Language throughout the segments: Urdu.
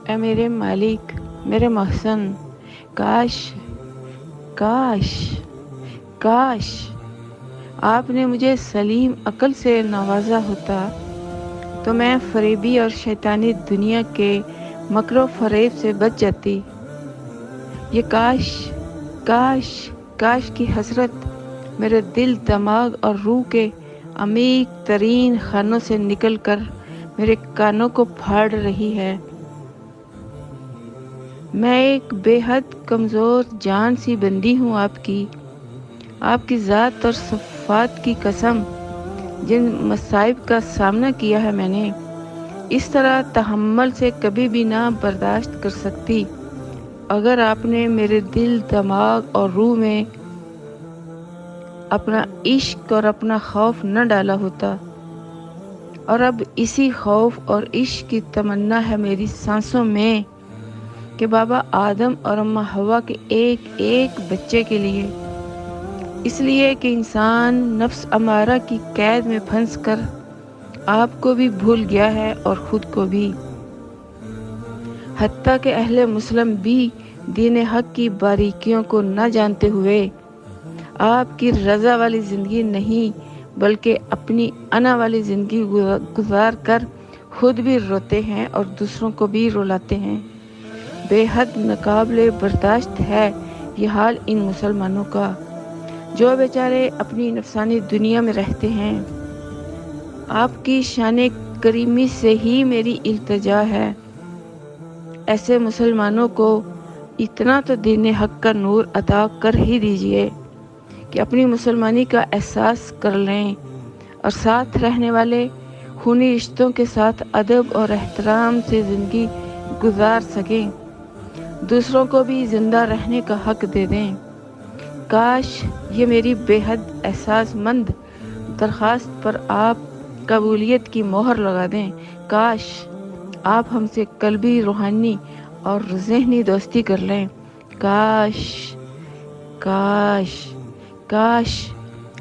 اے میرے مالک، میرے محسن، کاش کاش کاش آپ نے مجھے سلیم عقل سے نوازا ہوتا تو میں فریبی اور شیطانی دنیا کے مکر و فریب سے بچ جاتی۔ یہ کاش کاش کاش کی حسرت میرے دل، دماغ اور روح کے عمیق ترین خانوں سے نکل کر میرے کانوں کو پھاڑ رہی ہے۔ میں ایک بے حد کمزور جان سی بندی ہوں آپ کی ذات اور صفات کی قسم، جن مصائب کا سامنا کیا ہے میں نے، اس طرح تحمل سے کبھی بھی نہ برداشت کر سکتی اگر آپ نے میرے دل، دماغ اور روح میں اپنا عشق اور اپنا خوف نہ ڈالا ہوتا۔ اور اب اسی خوف اور عشق کی تمنا ہے میری سانسوں میں کہ بابا آدم اور اماں حوا کے ایک ایک بچے کے لیے، اس لیے کہ انسان نفس امارہ کی قید میں پھنس کر آپ کو بھی بھول گیا ہے اور خود کو بھی، حتیٰ کہ اہل مسلم بھی دین حق کی باریکیوں کو نہ جانتے ہوئے آپ کی رضا والی زندگی نہیں بلکہ اپنی انا والی زندگی گزار کر خود بھی روتے ہیں اور دوسروں کو بھی رلاتے ہیں۔ بے حد ناقابل برداشت ہے یہ حال ان مسلمانوں کا، جو بیچارے اپنی نفسانی دنیا میں رہتے ہیں۔ آپ کی شان کریمی سے ہی میری التجا ہے، ایسے مسلمانوں کو اتنا تو دین حق کا نور عطا کر ہی دیجئے کہ اپنی مسلمانی کا احساس کر لیں اور ساتھ رہنے والے خونی رشتوں کے ساتھ ادب اور احترام سے زندگی گزار سکیں، دوسروں کو بھی زندہ رہنے کا حق دے دیں۔ کاش یہ میری بے حد احساس مند درخواست پر آپ قبولیت کی مہر لگا دیں۔ کاش آپ ہم سے قلبی، روحانی اور ذہنی دوستی کر لیں۔ کاش کاش کاش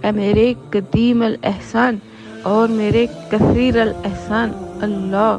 اے میرے قدیم الاحسان اور میرے کثیر الاحسان اللہ